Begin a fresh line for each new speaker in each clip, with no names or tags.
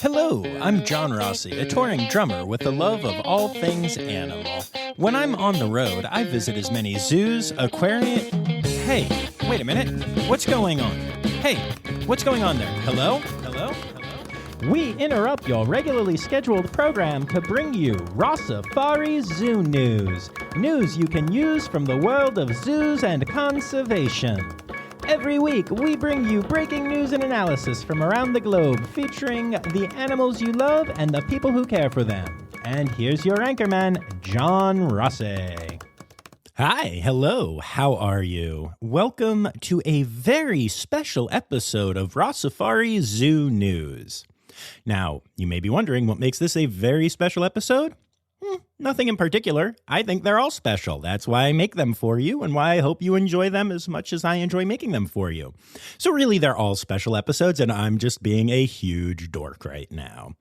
Hello, I'm John Rossi, a touring drummer with a love of all things animal. When I'm on the road, I visit as many zoos, aquariums... Hey, wait a minute. What's going on? Hey, what's going on there? Hello? Hello? Hello?
We interrupt your regularly scheduled program to bring you Rossifari Zoo news. News you can use from the world of zoos and conservation. Every week, we bring you breaking news and analysis from around the globe, featuring the animals you love and the people who care for them. And here's your anchorman, John Rossi.
Hi, hello, how are you? Welcome to a very special episode of Rossifari Zoo News. Now, you may be wondering what makes this a very special episode? Nothing in particular. I think they're all special. That's why I make them for you and why I hope you enjoy them as much as I enjoy making them for you. So really, they're all special episodes, and I'm just being a huge dork right now.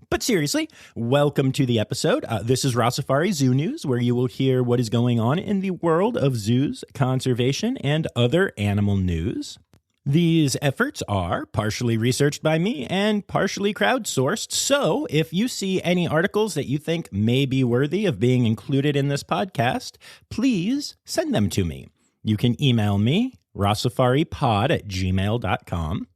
But seriously, welcome to the episode. This is Rossifari Zoo News, where you will hear what is going on in the world of zoos, conservation, and other animal news. These efforts are partially researched by me and partially crowdsourced, so if you see any articles that you think may be worthy of being included in this podcast, please send them to me. You can email me, rossifaripod@gmail.com.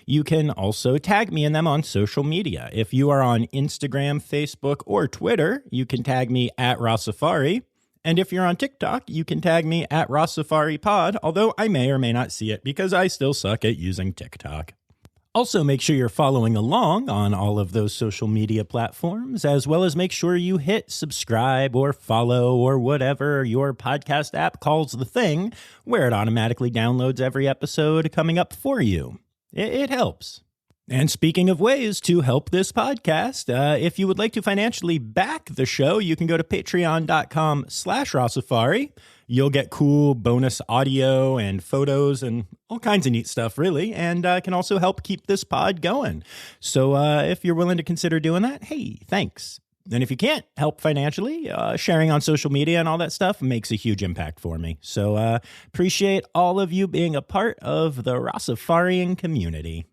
You can also tag me in them on social media. If you are on Instagram, Facebook, or Twitter, you can tag me at Rossifari. And if you're on TikTok, you can tag me at RossiFariPod, although I may or may not see it because I still suck at using TikTok. Also, make sure you're following along on all of those social media platforms, as well as make sure you hit subscribe or follow or whatever your podcast app calls the thing, where it automatically downloads every episode coming up for you. It helps. And speaking of ways to help this podcast, if you would like to financially back the show, you can go to patreon.com/Rossifari. You'll get cool bonus audio and photos and all kinds of neat stuff, really, and can also help keep this pod going. So if you're willing to consider doing that, hey, thanks. And if you can't help financially, sharing on social media and all that stuff makes a huge impact for me. So appreciate all of you being a part of the Rossifarian community.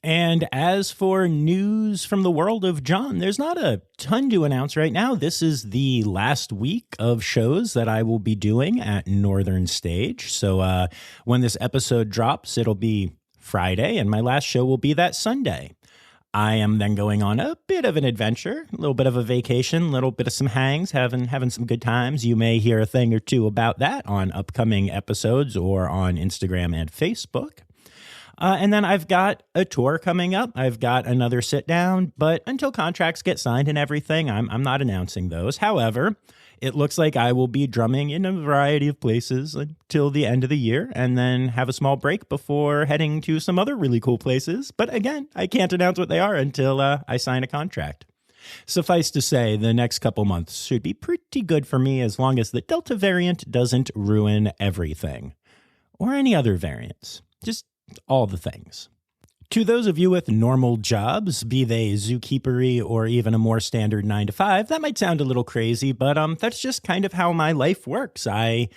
And as for news from the world of John, there's not a ton to announce right now. This is the last week of shows that I will be doing at Northern Stage. So when this episode drops, it'll be Friday, and my last show will be that Sunday. I am then going on a bit of an adventure, a little bit of a vacation, a little bit of some hangs, having some good times. You may hear a thing or two about that on upcoming episodes or on Instagram and Facebook. And then I've got a tour coming up. I've got another sit down, but until contracts get signed and everything, I'm not announcing those. However, it looks like I will be drumming in a variety of places until the end of the year and then have a small break before heading to some other really cool places. But again, I can't announce what they are until I sign a contract. Suffice to say, the next couple months should be pretty good for me as long as the Delta variant doesn't ruin everything. Or any other variants. Just all the things. To those of you with normal jobs, be they zookeepery or even a more standard 9-to-5, that might sound a little crazy, but that's just kind of how my life works. I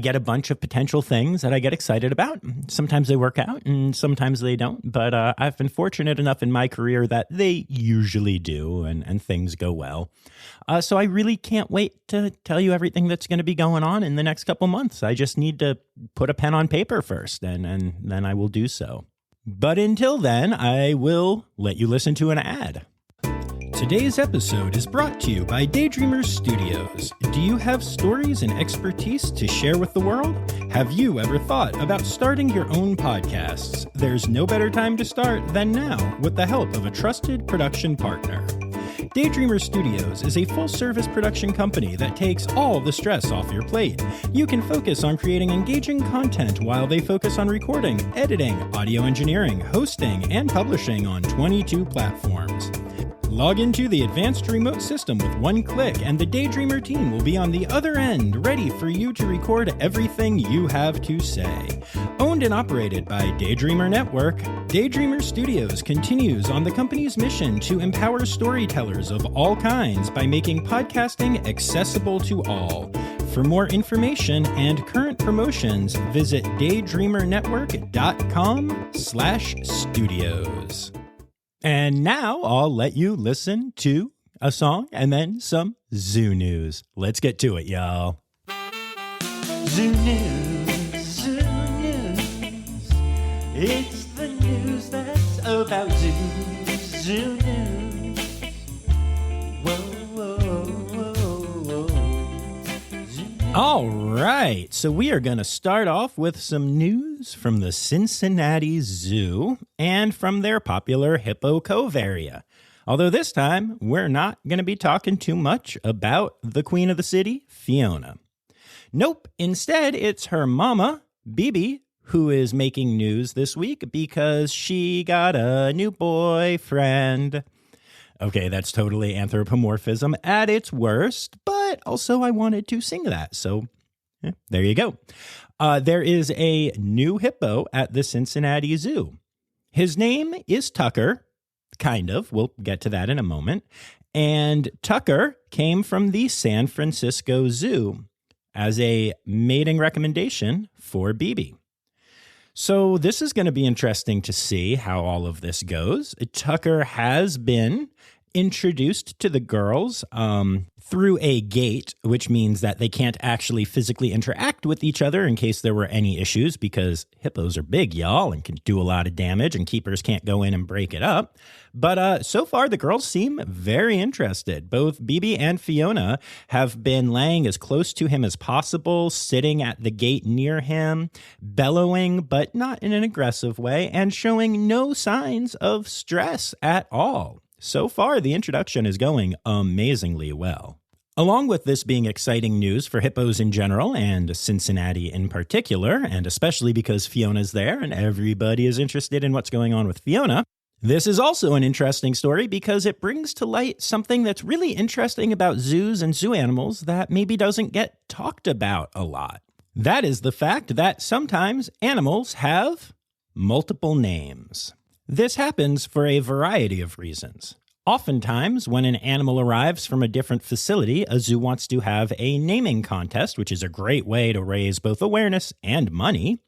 get a bunch of potential things that I get excited about. Sometimes they work out and sometimes they don't, but I've been fortunate enough in my career that they usually do and things go well. So I really can't wait to tell you everything that's going to be going on in the next couple months. I just need to put a pen on paper first, and then I will do so. But until then, I will let you listen to an ad. Today's episode is brought to you by Daydreamer Studios. Do you have stories and expertise to share with the world? Have you ever thought about starting your own podcasts? There's no better time to start than now with the help of a trusted production partner. Daydreamer Studios is a full-service production company that takes all the stress off your plate. You can focus on creating engaging content while they focus on recording, editing, audio engineering, hosting, and publishing on 22 platforms. Log into the advanced remote system with one click, and the Daydreamer team will be on the other end, ready for you to record everything you have to say. Owned and operated by Daydreamer Network, Daydreamer Studios continues on the company's mission to empower storytellers of all kinds by making podcasting accessible to all. For more information and current promotions, visit daydreamernetwork.com/studios. And now I'll let you listen to a song and then some zoo news. Let's get to it, y'all.
Zoo news, zoo news. It's the news that's about zoos, zoo news. Whoa, whoa, whoa, whoa. Zoo news.
All right, so we are going to start off with some news from the Cincinnati Zoo and from their popular Hippo Cove area. Although this time, we're not going to be talking too much about the queen of the city, Fiona. Nope, instead, it's her mama, Bibi, who is making news this week because she got a new boyfriend. Okay, that's totally anthropomorphism at its worst, but also I wanted to sing that, so there you go. There is a new hippo at the Cincinnati Zoo. His name is Tucker. Kind of. We'll get to that in a moment. And Tucker came from the San Francisco Zoo as a mating recommendation for Bibi. So this is going to be interesting to see how all of this goes. Tucker has been introduced to the girls through a gate, which means that they can't actually physically interact with each other in case there were any issues, because hippos are big, y'all, and can do a lot of damage, and keepers can't go in and break it up. But so far, the girls seem very interested. Both Bibi and Fiona have been laying as close to him as possible, sitting at the gate near him, bellowing, but not in an aggressive way, and showing no signs of stress at all. So far, the introduction is going amazingly well. Along with this being exciting news for hippos in general and Cincinnati in particular, and especially because Fiona's there and everybody is interested in what's going on with Fiona, this is also an interesting story because it brings to light something that's really interesting about zoos and zoo animals that maybe doesn't get talked about a lot. That is the fact that sometimes animals have multiple names. This happens for a variety of reasons. Oftentimes, when an animal arrives from a different facility, a zoo wants to have a naming contest, which is a great way to raise both awareness and money.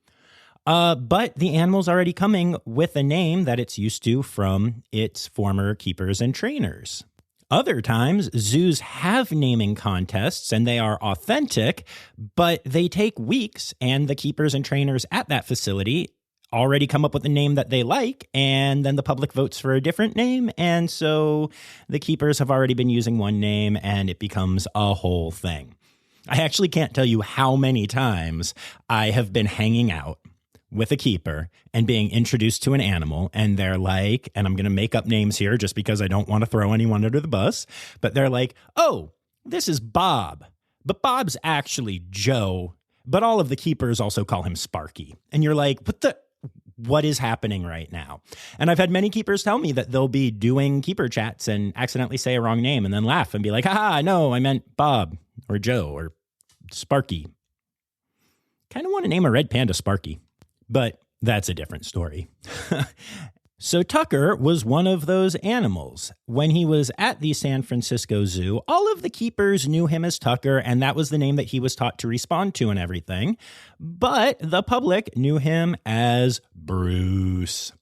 But the animal's already coming with a name that it's used to from its former keepers and trainers. Other times, zoos have naming contests and they are authentic, but they take weeks, and the keepers and trainers at that facility already come up with a name that they like, and then the public votes for a different name, and so the keepers have already been using one name, and it becomes a whole thing. I actually can't tell you how many times I have been hanging out with a keeper and being introduced to an animal, and they're like, and I'm going to make up names here just because I don't want to throw anyone under the bus, but they're like, oh, this is Bob, but Bob's actually Joe, but all of the keepers also call him Sparky. And you're like, what is happening right now? And I've had many keepers tell me that they'll be doing keeper chats and accidentally say a wrong name and then laugh and be like, haha, no, I meant Bob or Joe or Sparky. Kind of want to name a red panda Sparky, but that's a different story. So Tucker was one of those animals. When he was at the San Francisco Zoo, all of the keepers knew him as Tucker, and that was the name that he was taught to respond to and everything. But the public knew him as Bruce.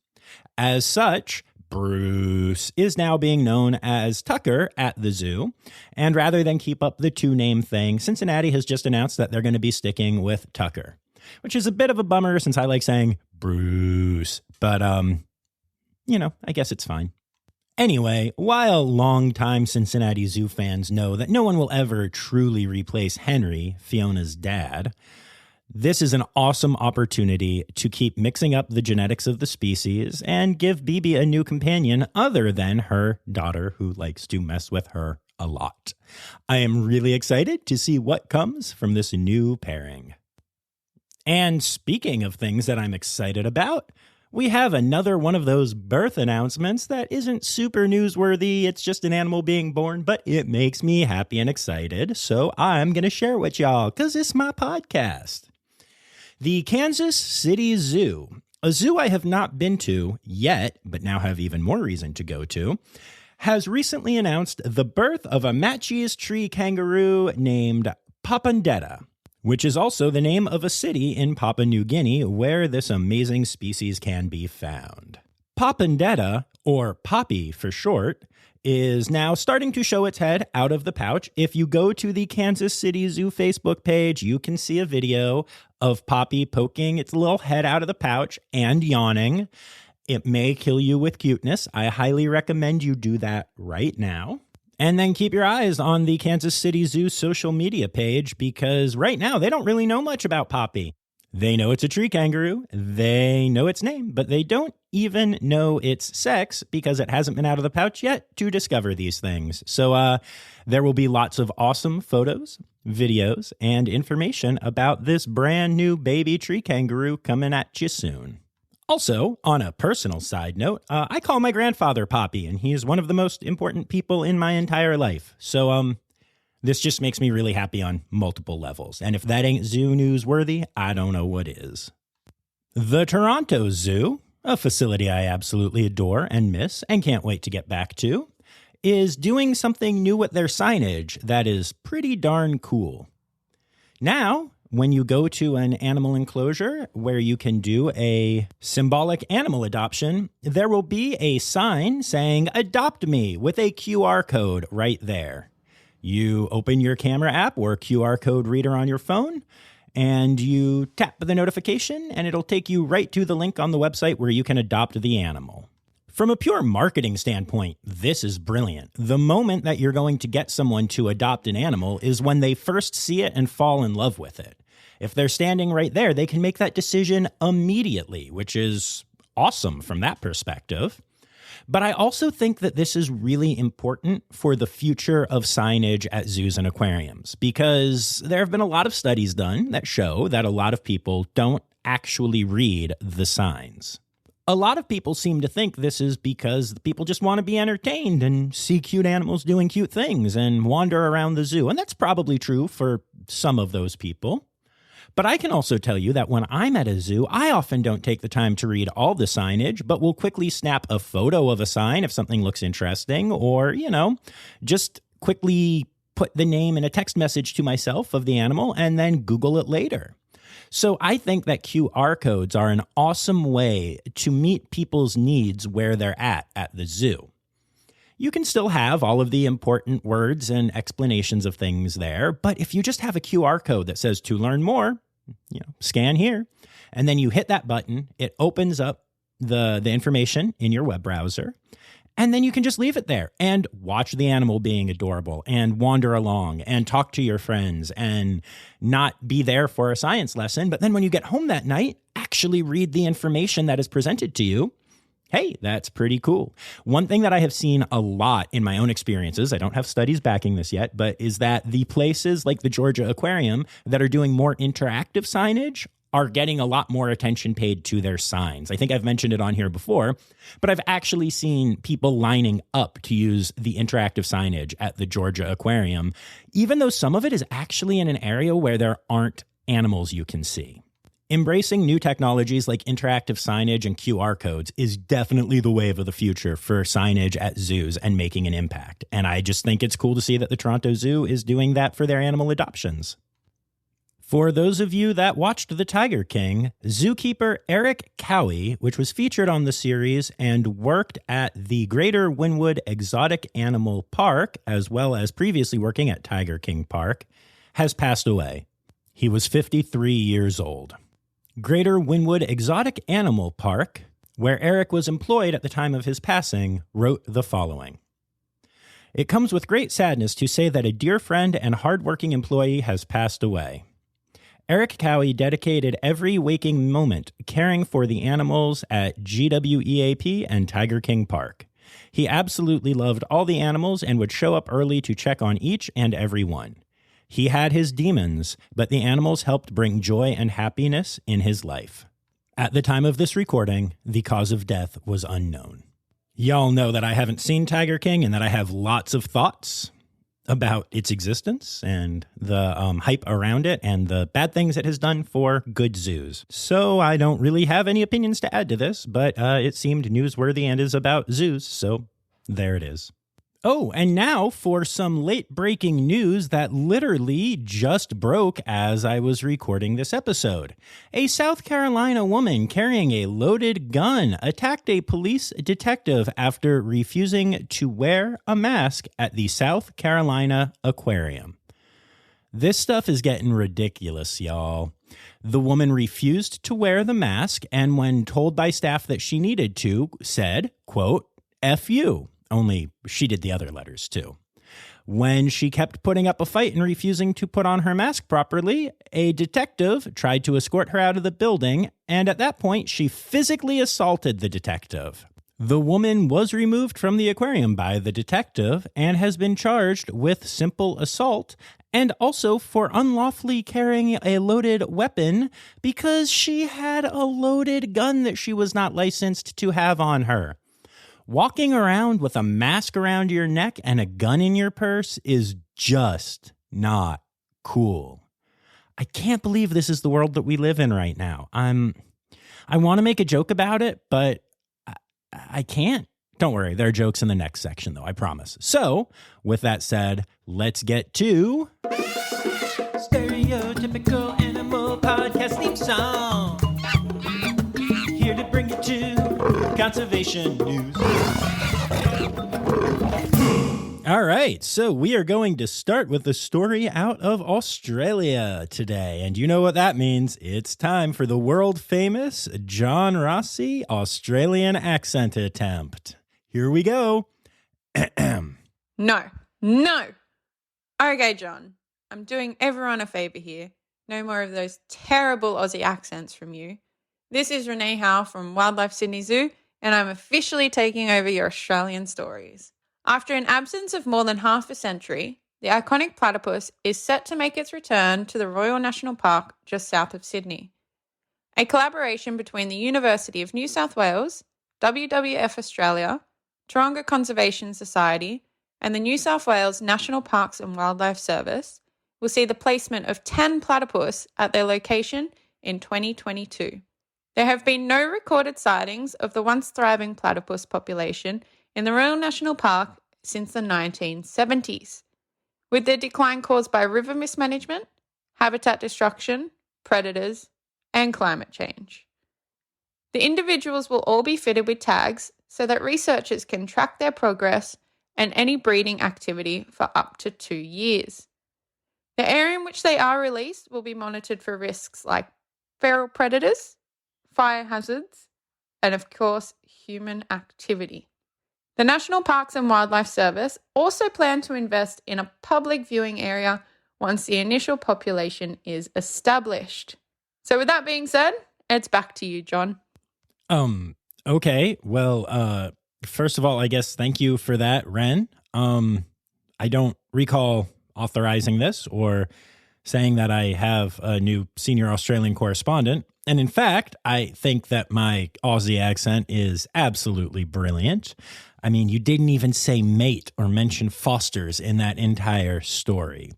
As such, Bruce is now being known as Tucker at the zoo. And rather than keep up the two-name thing, Cincinnati has just announced that they're going to be sticking with Tucker, which is a bit of a bummer since I like saying Bruce. But, I guess it's fine. Anyway, while longtime Cincinnati Zoo fans know that no one will ever truly replace Henry, Fiona's dad, this is an awesome opportunity to keep mixing up the genetics of the species and give Bibi a new companion other than her daughter, who likes to mess with her a lot. I am really excited to see what comes from this new pairing. And speaking of things that I'm excited about, we have another one of those birth announcements that isn't super newsworthy. It's just an animal being born, but it makes me happy and excited. So I'm going to share it with y'all because it's my podcast. The Kansas City Zoo, a zoo I have not been to yet, but now have even more reason to go to, has recently announced the birth of a Matchies tree kangaroo named Papandetta, which is also the name of a city in Papua New Guinea where this amazing species can be found. Popendetta, or Poppy for short, is now starting to show its head out of the pouch. If you go to the Kansas City Zoo Facebook page, you can see a video of Poppy poking its little head out of the pouch and yawning. It may kill you with cuteness. I highly recommend you do that right now. And then keep your eyes on the Kansas City Zoo social media page, because right now they don't really know much about Poppy. They know it's a tree kangaroo, they know its name, but they don't even know its sex because it hasn't been out of the pouch yet to discover these things. So there will be lots of awesome photos, videos, and information about this brand new baby tree kangaroo coming at you soon. Also, on a personal side note, I call my grandfather Poppy, and he is one of the most important people in my entire life. So, this just makes me really happy on multiple levels. And if that ain't zoo news worthy, I don't know what is. The Toronto Zoo, a facility I absolutely adore and miss and can't wait to get back to, is doing something new with their signage that is pretty darn cool. Now, when you go to an animal enclosure where you can do a symbolic animal adoption, there will be a sign saying, "Adopt me," with a QR code right there. You open your camera app or QR code reader on your phone, and you tap the notification, and it'll take you right to the link on the website where you can adopt the animal. From a pure marketing standpoint, this is brilliant. The moment that you're going to get someone to adopt an animal is when they first see it and fall in love with it. If they're standing right there, they can make that decision immediately, which is awesome from that perspective. But I also think that this is really important for the future of signage at zoos and aquariums, because there have been a lot of studies done that show that a lot of people don't actually read the signs. A lot of people seem to think this is because people just want to be entertained and see cute animals doing cute things and wander around the zoo. And that's probably true for some of those people. But I can also tell you that when I'm at a zoo, I often don't take the time to read all the signage, but will quickly snap a photo of a sign if something looks interesting, or, just quickly put the name in a text message to myself of the animal and then Google it later. So I think that QR codes are an awesome way to meet people's needs where they're at the zoo. You can still have all of the important words and explanations of things there, but if you just have a QR code that says to learn more, scan here, and then you hit that button, it opens up the information in your web browser, and then you can just leave it there and watch the animal being adorable and wander along and talk to your friends and not be there for a science lesson. But then when you get home that night, actually read the information that is presented to you. Hey, that's pretty cool. One thing that I have seen a lot in my own experiences, I don't have studies backing this yet, but is that the places like the Georgia Aquarium that are doing more interactive signage are getting a lot more attention paid to their signs. I think I've mentioned it on here before, but I've actually seen people lining up to use the interactive signage at the Georgia Aquarium, even though some of it is actually in an area where there aren't animals you can see. Embracing new technologies like interactive signage and QR codes is definitely the wave of the future for signage at zoos and making an impact. And I just think it's cool to see that the Toronto Zoo is doing that for their animal adoptions. For those of you that watched The Tiger King, zookeeper Eric Cowie, which was featured on the series and worked at the Greater Wynwood Exotic Animal Park, as well as previously working at Tiger King Park, has passed away. He was 53 years old. Greater Wynwood Exotic Animal Park, where Eric was employed at the time of his passing, wrote the following. It comes with great sadness to say that a dear friend and hardworking employee has passed away. Eric Cowie dedicated every waking moment caring for the animals at GWEAP and Tiger King Park. He absolutely loved all the animals and would show up early to check on each and every one. He had his demons, but the animals helped bring joy and happiness in his life. At the time of this recording, the cause of death was unknown. Y'all know that I haven't seen Tiger King and that I have lots of thoughts about its existence and the hype around it and the bad things it has done for good zoos. So I don't really have any opinions to add to this, but it seemed newsworthy and is about zoos, so there it is. Oh, and now for some late-breaking news that literally just broke as I was recording this episode. A South Carolina woman carrying a loaded gun attacked a police detective after refusing to wear a mask at the South Carolina Aquarium. This stuff is getting ridiculous, y'all. The woman refused to wear the mask and when told by staff that she needed to, said, quote, "F you." Only she did the other letters too. When she kept putting up a fight and refusing to put on her mask properly, a detective tried to escort her out of the building, and at that point, she physically assaulted the detective. The woman was removed from the aquarium by the detective and has been charged with simple assault and also for unlawfully carrying a loaded weapon because she had a loaded gun that she was not licensed to have on her. Walking around with a mask around your neck and a gun in your purse is just not cool. I can't believe this is the world that we live in right now. I want to make a joke about it, but I can't. Don't worry, there are jokes in the next section, though, I promise. So, with that said, let's get to... Stereotypical Animal Podcast theme song. Here to bring you to conservation news. All right, so we are going to start with the story out of Australia today. And you know what that means. It's time for the world-famous John Rossi Australian accent attempt. Here we go.
No. Okay, John, I'm doing everyone a favour here. No more of those terrible Aussie accents from you. This is Renee Howe from Wildlife Sydney Zoo, and I'm officially taking over your Australian stories. After an absence of more than half a century, the iconic platypus is set to make its return to the Royal National Park just south of Sydney. A collaboration between the University of New South Wales, WWF Australia, Taronga Conservation Society, and the New South Wales National Parks and Wildlife Service will see the placement of 10 platypus at their location in 2022. There have been no recorded sightings of the once thriving platypus population in the Royal National Park since the 1970s, with their decline caused by river mismanagement, habitat destruction, predators, and climate change. The individuals will all be fitted with tags so that researchers can track their progress and any breeding activity for up to 2 years. The area in which they are released will be monitored for risks like feral predators, fire hazards, and of course, human activity. The National Parks and Wildlife Service also plan to invest in a public viewing area once the initial population is established. So with that being said, it's back to you, John.
Okay. Well, first of all, I guess thank you for that, Ren. I don't recall authorizing this or saying that I have a new senior Australian correspondent. And in fact, I think that my Aussie accent is absolutely brilliant. I mean, you didn't even say mate or mention Foster's in that entire story.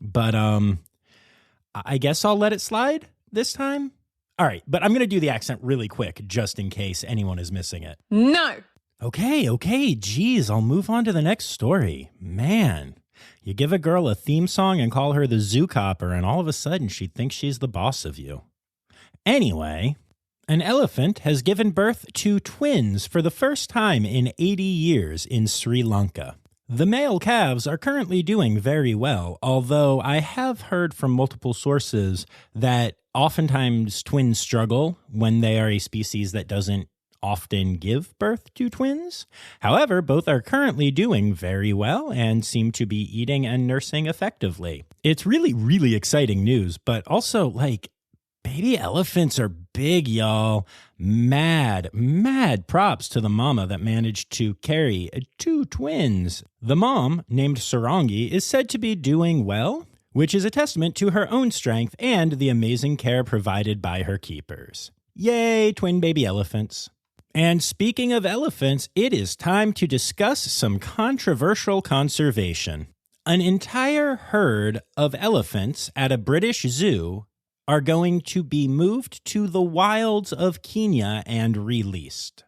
But I guess I'll let it slide this time. All right, but I'm going to do the accent really quick just in case anyone is missing it.
No.
Okay, geez, I'll move on to the next story. Man, you give a girl a theme song and call her the zoo copper, and all of a sudden she thinks she's the boss of you. Anyway, an elephant has given birth to twins for the first time in 80 years in Sri Lanka. The male calves are currently doing very well, although I have heard from multiple sources that oftentimes twins struggle when they are a species that doesn't often give birth to twins. However, both are currently doing very well and seem to be eating and nursing effectively. It's really, really exciting news, but also, baby elephants are big, y'all. Mad props to the mama that managed to carry 2 twins. The mom, named Sarangi, is said to be doing well, which is a testament to her own strength and the amazing care provided by her keepers. Yay, twin baby elephants. And speaking of elephants, it is time to discuss some controversial conservation. An entire herd of elephants at a British zoo are going to be moved to the wilds of Kenya and released.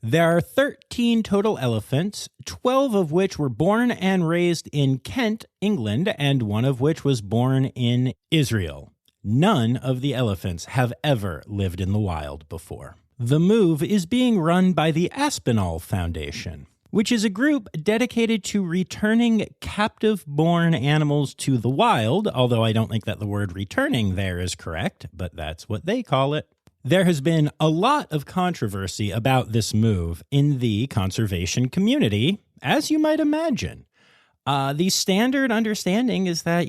There are 13 total elephants, 12 of which were born and raised in Kent, England, and one of which was born in Israel. None of the elephants have ever lived in the wild before. The move is being run by the Aspinall Foundation, which is a group dedicated to returning captive-born animals to the wild, although I don't think that the word returning there is correct, but that's what they call it. There has been a lot of controversy about this move in the conservation community, as you might imagine. The standard understanding is that,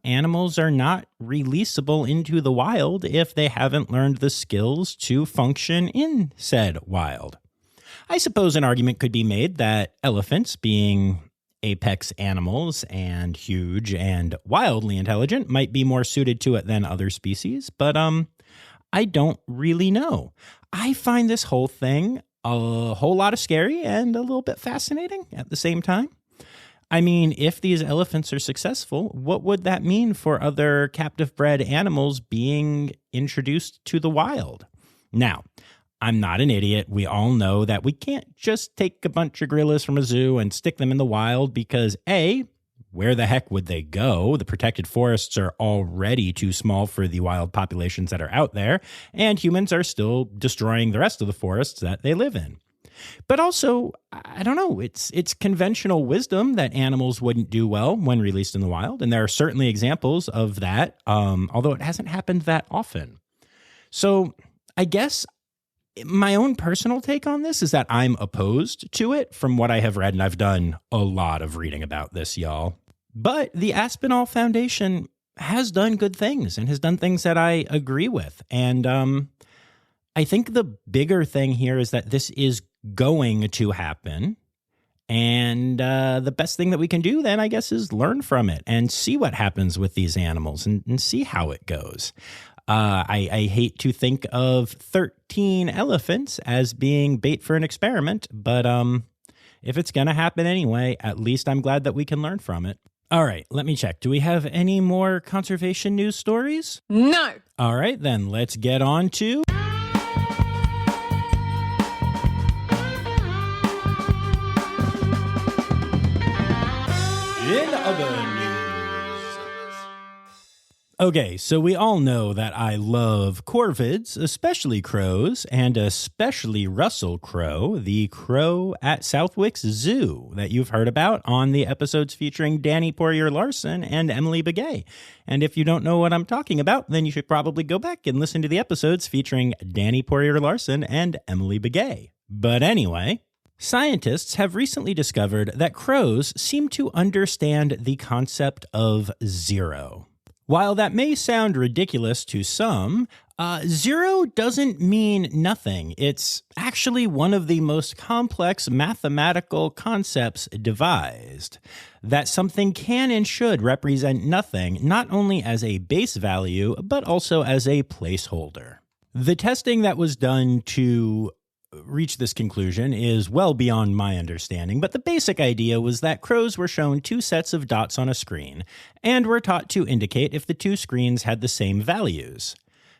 animals are not releasable into the wild if they haven't learned the skills to function in said wild. I suppose an argument could be made that elephants, being apex animals and huge and wildly intelligent, might be more suited to it than other species, but I don't really know. I find this whole thing a whole lot of scary and a little bit fascinating at the same time. I mean, if these elephants are successful, what would that mean for other captive-bred animals being introduced to the wild? Now, I'm not an idiot. We all know that we can't just take a bunch of gorillas from a zoo and stick them in the wild because, A, where the heck would they go? The protected forests are already too small for the wild populations that are out there, and humans are still destroying the rest of the forests that they live in. But also, I don't know, it's conventional wisdom that animals wouldn't do well when released in the wild, and there are certainly examples of that, although it hasn't happened that often. So I guess my own personal take on this is that I'm opposed to it from what I have read, and I've done a lot of reading about this, y'all. But the Aspinall Foundation has done good things and has done things that I agree with. And I think the bigger thing here is that this is going to happen. And the best thing that we can do then, I guess, is learn from it and see what happens with these animals and see how it goes. I hate to think of 13 elephants as being bait for an experiment, but if it's going to happen anyway, at least I'm glad that we can learn from it. All right, let me check. Do we have any more conservation news stories?
No.
All right, then let's get on to... In other news. Okay, so we all know that I love corvids, especially crows, and especially Russell Crowe, the crow at Southwick's Zoo that you've heard about on the episodes featuring Danny Poirier-Larson and Emily Begay. And if you don't know what I'm talking about, then you should probably go back and listen to the episodes featuring Danny Poirier-Larson and Emily Begay. But anyway... Scientists have recently discovered that crows seem to understand the concept of zero. While that may sound ridiculous to some, zero doesn't mean nothing. It's actually one of the most complex mathematical concepts devised. That something can and should represent nothing, not only as a base value, but also as a placeholder. The testing that was done to reach this conclusion is well beyond my understanding, but the basic idea was that crows were shown two sets of dots on a screen and were taught to indicate if the two screens had the same values.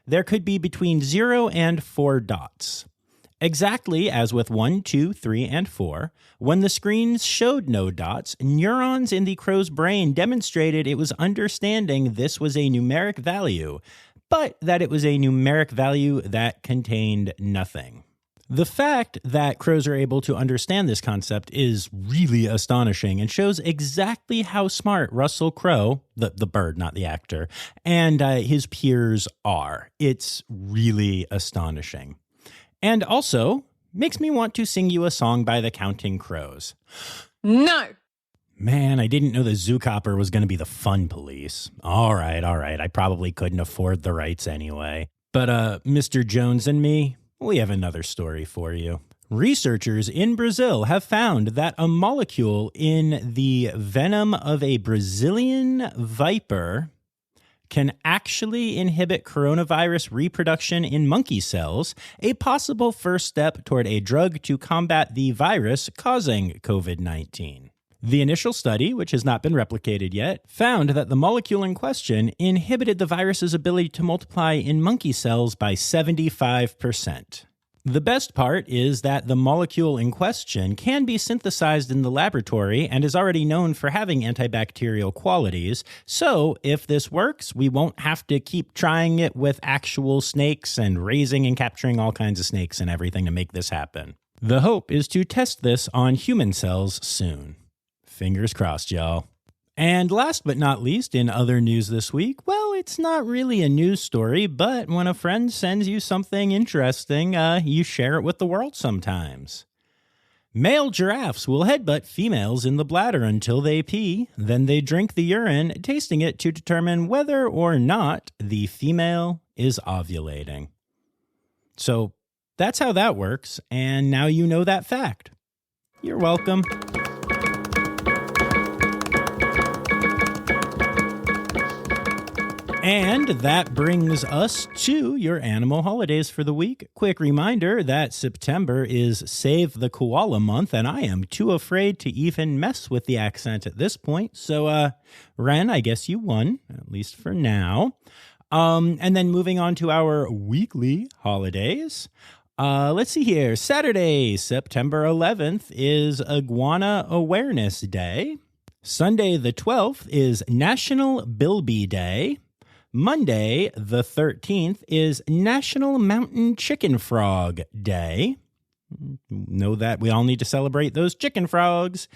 There could be between 0 and 4 dots. Exactly as with 1, 2, 3, and 4, when the screens showed no dots, neurons in the crow's brain demonstrated it was understanding this was a numeric value, but that it was a numeric value that contained nothing. The fact that crows are able to understand this concept is really astonishing and shows exactly how smart Russell Crowe, the bird, not the actor, and his peers are. It's really astonishing. And also makes me want to sing you a song by the Counting Crows.
No.
Man, I didn't know the zoo copper was going to be the fun police. All right. I probably couldn't afford the rights anyway. But Mr. Jones and me, we have another story for you. Researchers in Brazil have found that a molecule in the venom of a Brazilian viper can actually inhibit coronavirus reproduction in monkey cells, a possible first step toward a drug to combat the virus causing COVID-19. The initial study, which has not been replicated yet, found that the molecule in question inhibited the virus's ability to multiply in monkey cells by 75%. The best part is that the molecule in question can be synthesized in the laboratory and is already known for having antibacterial qualities. So if this works, we won't have to keep trying it with actual snakes and raising and capturing all kinds of snakes and everything to make this happen. The hope is to test this on human cells soon. Fingers crossed, y'all. And last but not least, in other news this week, well, it's not really a news story, but when a friend sends you something interesting, you share it with the world sometimes. Male giraffes will headbutt females in the bladder until they pee, then they drink the urine, tasting it to determine whether or not the female is ovulating. So that's how that works, and now you know that fact. You're welcome. And that brings us to your animal holidays for the week. Quick reminder that September is Save the Koala Month, and I am too afraid to even mess with the accent at this point. So, Ren, I guess you won, at least for now. And then moving on to our weekly holidays. Let's see here. Saturday, September 11th is Iguana Awareness Day. Sunday, the 12th is National Bilby Day. Monday, the 13th, is National Mountain Chicken Frog Day. Know that we all need to celebrate those chicken frogs.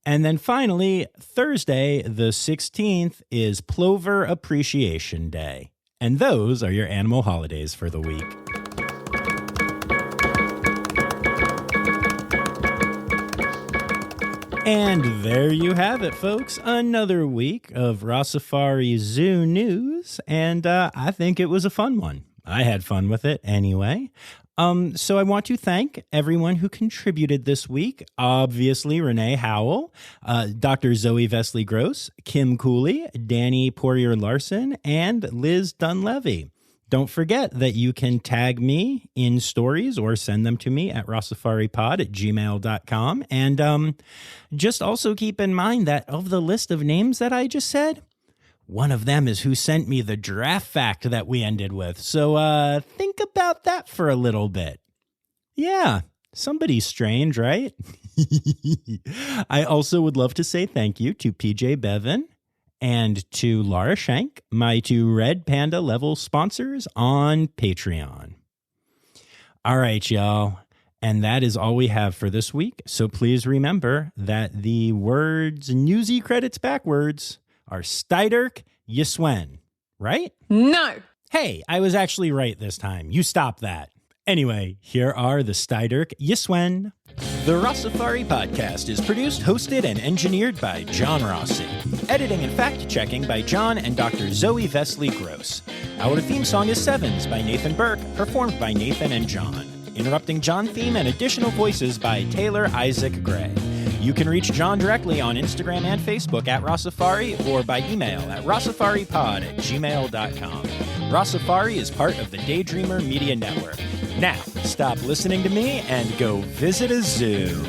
And then finally, Thursday, the 16th, is Plover Appreciation Day. And those are your animal holidays for the week. And there you have it, folks. Another week of Rossifari Zoo news, and I think it was a fun one. I had fun with it anyway. So I want to thank everyone who contributed this week. Obviously, Renee Howell, Dr. Zoe Vesley-Gross, Kim Cooley, Danny Poirier-Larson, and Liz Dunlevy. Don't forget that you can tag me in stories or send them to me at rossifaripod@gmail.com. And just also keep in mind that of the list of names that I just said, one of them is who sent me the giraffe fact that we ended with. So think about that for a little bit. Yeah, somebody's strange, right? I also would love to say thank you to PJ Bevan and to Laura Schenk, my two Red Panda level sponsors on Patreon. All right, y'all. And that is all we have for this week. So please remember that the words Newsy credits backwards are Steiderk Yiswen, right?
No.
Hey, I was actually right this time. You stop that. Anyway, here are the Steiderk Yiswen. The Rossifari podcast is produced, hosted, and engineered by John Rossi. Editing and fact-checking by John and Dr. Zoe Vesley-Gross. Our theme song is Sevens by Nathan Burke, performed by Nathan and John. Interrupting John theme and additional voices by Taylor Isaac Gray. You can reach John directly on Instagram and Facebook at Rossifari or by email at rossifaripod@gmail.com. Rossifari is part of the Daydreamer Media Network. Now, stop listening to me and go visit a zoo.